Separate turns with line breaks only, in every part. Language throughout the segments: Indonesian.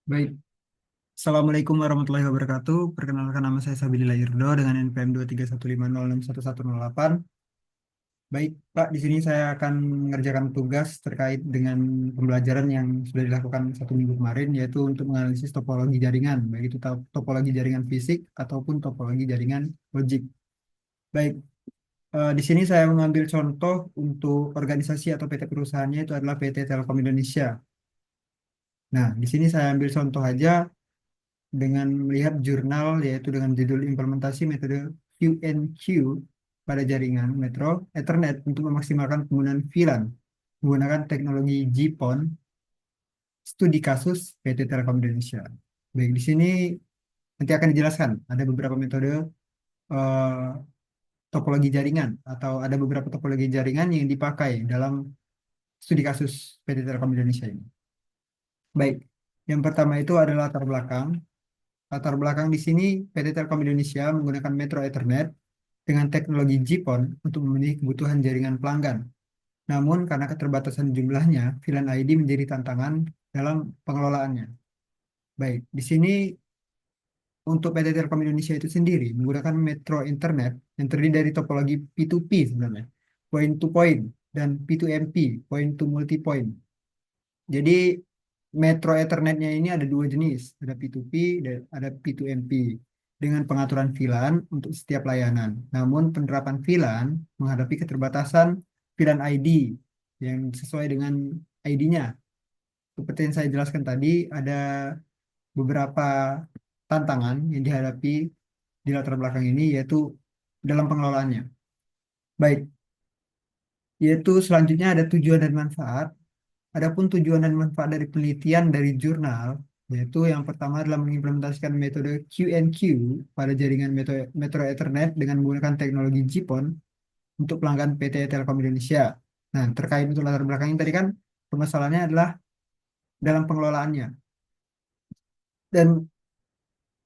Baik, Assalamualaikum warahmatullahi wabarakatuh. Perkenalkan nama saya Sabilillah Irdo dengan NPM 231506108. Baik, Pak, di sini saya akan mengerjakan tugas terkait dengan pembelajaran yang sudah dilakukan 1 minggu kemarin, yaitu untuk menganalisis topologi jaringan, baik itu topologi jaringan fisik ataupun topologi jaringan logik. Baik, di sini saya mengambil contoh untuk organisasi atau PT perusahaannya itu adalah PT Telkom Indonesia. Nah, di sini saya ambil contoh aja dengan melihat jurnal yaitu dengan judul implementasi metode QNQ pada jaringan Metro Ethernet untuk memaksimalkan penggunaan VLAN menggunakan teknologi GPON studi kasus PT Telkom Indonesia. Baik, di sini nanti akan dijelaskan ada beberapa metode eh, topologi jaringan atau ada beberapa topologi jaringan yang dipakai dalam studi kasus PT Telkom Indonesia ini. Baik, yang pertama itu adalah latar belakang. Latar belakang di sini PT Telkom Indonesia menggunakan Metro Ethernet dengan teknologi GPON untuk memenuhi kebutuhan jaringan pelanggan. Namun karena keterbatasan jumlahnya, VLAN ID menjadi tantangan dalam pengelolaannya. Baik, di sini untuk PT Telkom Indonesia itu sendiri menggunakan Metro Internet yang terdiri dari topologi P2P sebenarnya, point to point, dan P2MP, point to multipoint. Jadi Metro Ethernetnya ini ada dua jenis, ada P2P dan ada P2MP dengan pengaturan VLAN untuk setiap layanan. Namun penerapan VLAN menghadapi keterbatasan VLAN ID yang sesuai dengan ID-nya. Seperti yang saya jelaskan tadi, ada beberapa tantangan yang dihadapi di latar belakang ini, yaitu dalam pengelolaannya. Baik, yaitu selanjutnya ada tujuan dan manfaat. Adapun tujuan dan manfaat dari penelitian dari jurnal, yaitu yang pertama adalah mengimplementasikan metode QNQ pada jaringan Metro Ethernet dengan menggunakan teknologi GPON untuk pelanggan PT Telkom Indonesia. Nah, terkait untuk latar belakangnya tadi kan permasalahannya adalah dalam pengelolaannya. Dan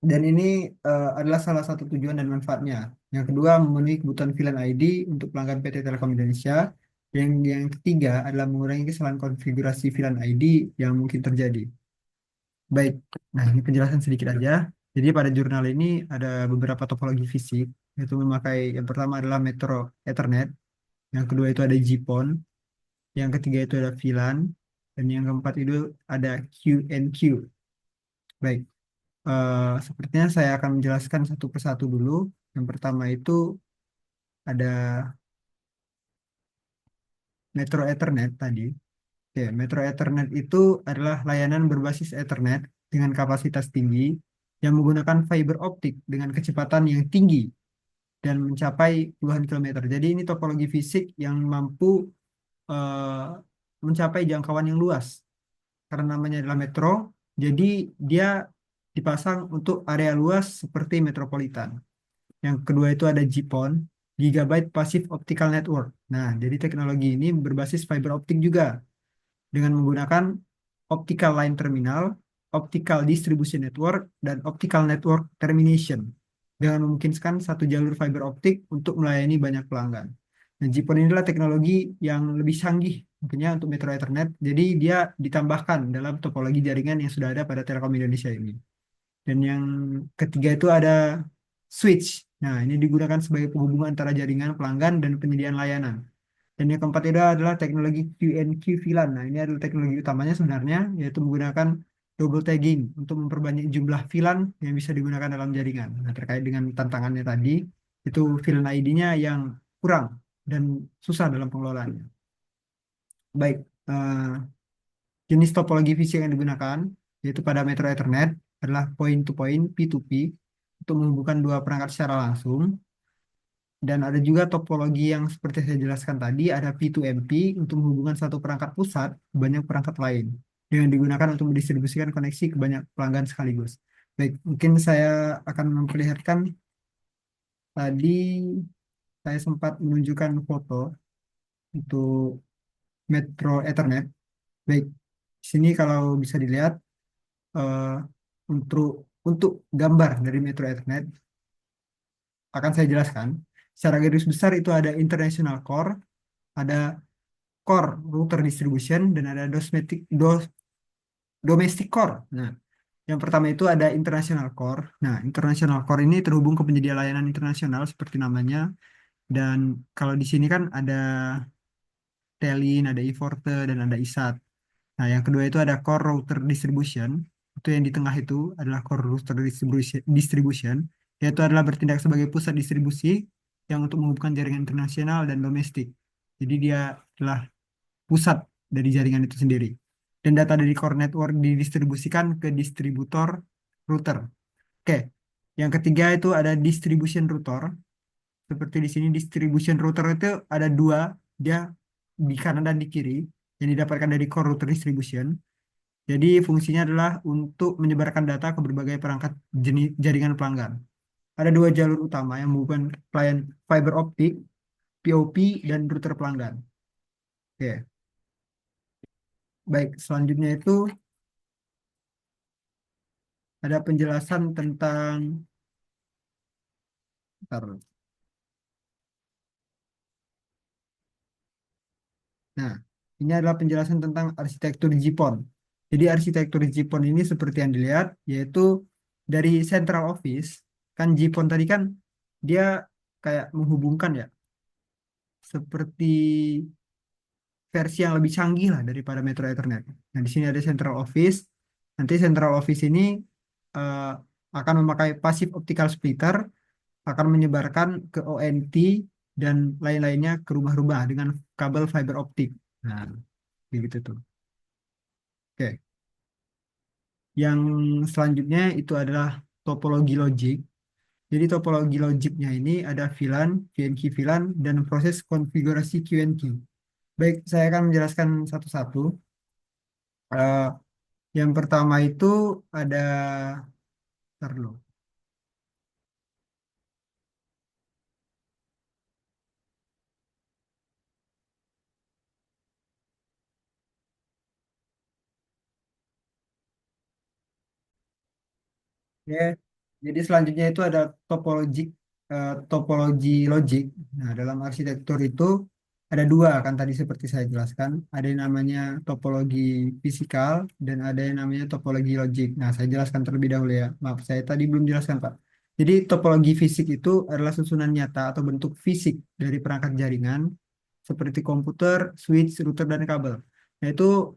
dan ini adalah salah satu tujuan dan manfaatnya. Yang kedua, memenuhi kebutuhan VLAN ID untuk pelanggan PT Telkom Indonesia. Yang ketiga adalah mengurangi kesalahan konfigurasi VLAN ID yang mungkin terjadi. Baik, nah ini penjelasan sedikit aja. Jadi pada jurnal ini ada beberapa topologi fisik, yaitu memakai yang pertama adalah Metro Ethernet, yang kedua itu ada GPON, yang ketiga itu ada VLAN, dan yang keempat itu ada QNQ. Baik, sepertinya saya akan menjelaskan satu persatu dulu. Yang pertama itu ada Metro Ethernet tadi. Oke, Metro Ethernet itu adalah layanan berbasis Ethernet dengan kapasitas tinggi yang menggunakan fiber optik dengan kecepatan yang tinggi dan mencapai puluhan kilometer. Jadi ini topologi fisik yang mampu eh, mencapai jangkauan yang luas. Karena namanya adalah metro, jadi dia dipasang untuk area luas seperti metropolitan. Yang kedua itu ada GPON, Gigabyte Passive Optical Network. Nah, jadi teknologi ini berbasis fiber optik juga dengan menggunakan optical line terminal, optical distribution network, dan optical network termination dengan memungkinkan satu jalur fiber optik untuk melayani banyak pelanggan. Nah, GPON inilah teknologi yang lebih canggih mungkinnya untuk Metro Ethernet. Jadi dia ditambahkan dalam topologi jaringan yang sudah ada pada Telkom Indonesia ini. Dan yang ketiga itu ada switch. Nah, ini digunakan sebagai penghubung antara jaringan pelanggan dan penyediaan layanan. Dan yang keempat itu adalah teknologi QNQ VLAN. Nah, ini adalah teknologi utamanya sebenarnya, yaitu menggunakan double tagging untuk memperbanyak jumlah VLAN yang bisa digunakan dalam jaringan. Nah, terkait dengan tantangannya tadi, itu VLAN ID-nya yang kurang dan susah dalam pengelolaannya. Baik, jenis topologi fisik yang digunakan, yaitu pada Metro Ethernet, adalah point-to-point P2P untuk menghubungkan dua perangkat secara langsung. Dan ada juga topologi yang seperti saya jelaskan tadi, ada P2MP untuk menghubungkan satu perangkat pusat ke banyak perangkat lain, yang digunakan untuk mendistribusikan koneksi ke banyak pelanggan sekaligus. Baik, mungkin saya akan memperlihatkan tadi saya sempat menunjukkan foto untuk Metro Ethernet. Baik, di sini kalau bisa dilihat eh, untuk gambar dari Metro Ethernet akan saya jelaskan. Secara garis besar itu ada international core, ada core router distribution, dan ada domestic core. Nah, Yang pertama itu ada international core. Nah, international core ini terhubung ke penyedia layanan internasional seperti namanya. Dan kalau di sini kan ada Telin, ada iForte, dan ada ISAT. Nah, yang kedua itu ada core router distribution. Itu yang di tengah itu adalah core router distribution, yaitu adalah bertindak sebagai pusat distribusi yang untuk menghubungkan jaringan internasional dan domestik. Jadi dia adalah pusat dari jaringan itu sendiri. Dan data dari core network didistribusikan ke distributor router. Oke, yang ketiga itu ada distribution router. Seperti di sini distribution router itu ada dua, dia di kanan dan di kiri yang didapatkan dari core router distribution. Jadi fungsinya adalah untuk menyebarkan data ke berbagai perangkat jenis jaringan pelanggan. Ada dua jalur utama yang menghubungkan klien fiber optik, POP, dan router pelanggan. Oke, baik. Selanjutnya itu ada penjelasan tentang, bentar. Nah, ini adalah penjelasan tentang arsitektur GPON. Jadi arsitektur GPON ini seperti yang dilihat, yaitu dari central office, kan GPON tadi kan dia kayak menghubungkan ya, seperti versi yang lebih canggih lah daripada Metro Ethernet. Nah, di sini ada central office. Nanti central office ini eh, akan memakai passive optical splitter, akan menyebarkan ke ONT dan lain-lainnya ke rumah-rumah dengan kabel fiber optik. Nah, begitu tuh. Oke. Yang selanjutnya itu adalah topologi logik. Jadi topologi logiknya ini ada VLAN, VNQ VLAN, dan proses konfigurasi QNQ. Baik, saya akan menjelaskan satu-satu. Eh, yang pertama itu ada, ntar dulu. Ya, jadi selanjutnya itu ada topologi logik. Nah, dalam arsitektur itu ada dua kan tadi seperti saya jelaskan. Ada yang namanya topologi fisikal dan ada yang namanya topologi logik. Nah, saya jelaskan terlebih dahulu ya. Maaf, saya tadi belum jelaskan, Pak. Jadi topologi fisik itu adalah susunan nyata atau bentuk fisik dari perangkat jaringan seperti komputer, switch, router, dan kabel. Nah, itu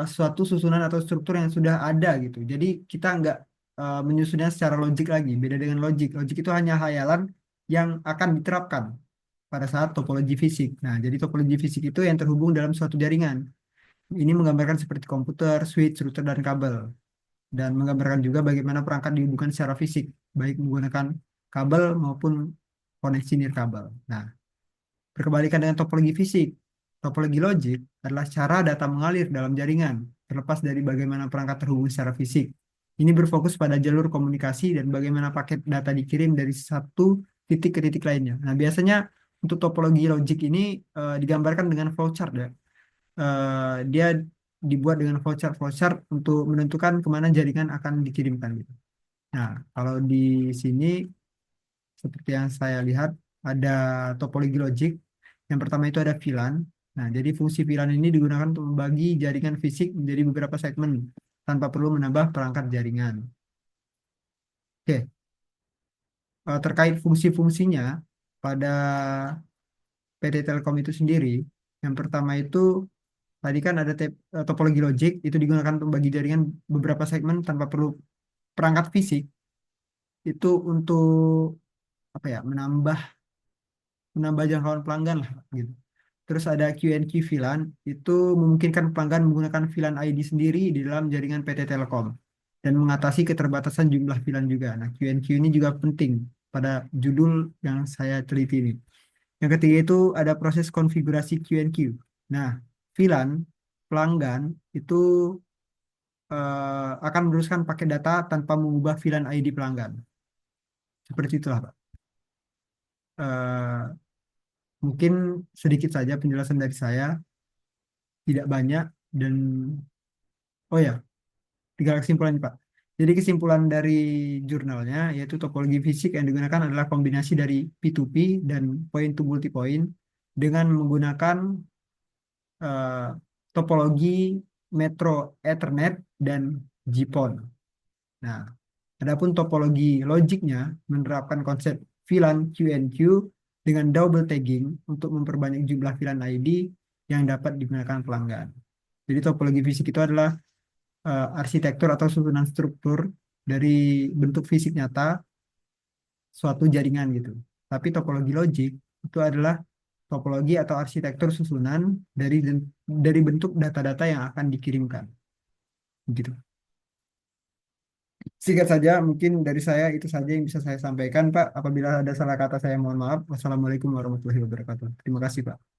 suatu susunan atau struktur yang sudah ada gitu. Jadi kita nggak menyusunnya secara logik lagi. Beda dengan logik. Logik itu hanya hayalan yang akan diterapkan pada saat topologi fisik. Nah, jadi topologi fisik itu yang terhubung dalam suatu jaringan. Ini menggambarkan seperti komputer, switch, router, dan kabel. Dan menggambarkan juga bagaimana perangkat dihubungkan secara fisik, baik menggunakan kabel maupun koneksi nirkabel. Nah, berkebalikan dengan topologi fisik, topologi logik adalah cara data mengalir dalam jaringan, terlepas dari bagaimana perangkat terhubung secara fisik. Ini berfokus pada jalur komunikasi dan bagaimana paket data dikirim dari satu titik ke titik lainnya. Nah, biasanya untuk topologi logik ini digambarkan dengan flowchart ya. Dia dibuat dengan flowchart untuk menentukan kemana jaringan akan dikirimkan gitu. Nah, kalau di sini seperti yang saya lihat ada topologi logik. Yang pertama itu ada VLAN. Nah, jadi fungsi VLAN ini digunakan untuk membagi jaringan fisik menjadi beberapa segmen tanpa perlu menambah perangkat jaringan. Oke, terkait fungsi-fungsinya pada PT Telkom itu sendiri, yang pertama itu tadi kan ada topologi logik itu digunakan untuk membagi jaringan beberapa segmen tanpa perlu perangkat fisik. Itu untuk apa ya? Menambah jangkauan pelanggan lah gitu. Terus ada QNQ VLAN, itu memungkinkan pelanggan menggunakan VLAN ID sendiri di dalam jaringan PT Telkom dan mengatasi keterbatasan jumlah VLAN juga. Nah, QNQ ini juga penting pada judul yang saya teliti ini. Yang ketiga itu ada proses konfigurasi QNQ. Nah, VLAN pelanggan itu akan meneruskan paket data tanpa mengubah VLAN ID pelanggan. Seperti itulah, Pak. Eh, Mungkin sedikit saja penjelasan dari saya, tidak banyak dan oh ya, tiga kesimpulan Pak. Jadi kesimpulan dari jurnalnya yaitu topologi fisik yang digunakan adalah kombinasi dari P2P dan point to multipoint dengan menggunakan eh, topologi Metro Ethernet dan GPON. Nah, adapun topologi logiknya menerapkan konsep VLAN QNQ dengan double tagging untuk memperbanyak jumlah VLAN ID yang dapat digunakan pelanggan. Jadi topologi fisik itu adalah arsitektur atau susunan struktur dari bentuk fisik nyata suatu jaringan gitu. Tapi topologi logik itu adalah topologi atau arsitektur susunan dari bentuk data-data yang akan dikirimkan. Gitu. Singkat saja, mungkin dari saya itu saja yang bisa saya sampaikan, Pak. Apabila ada salah kata saya mohon maaf. Wassalamualaikum warahmatullahi wabarakatuh. Terima kasih, Pak.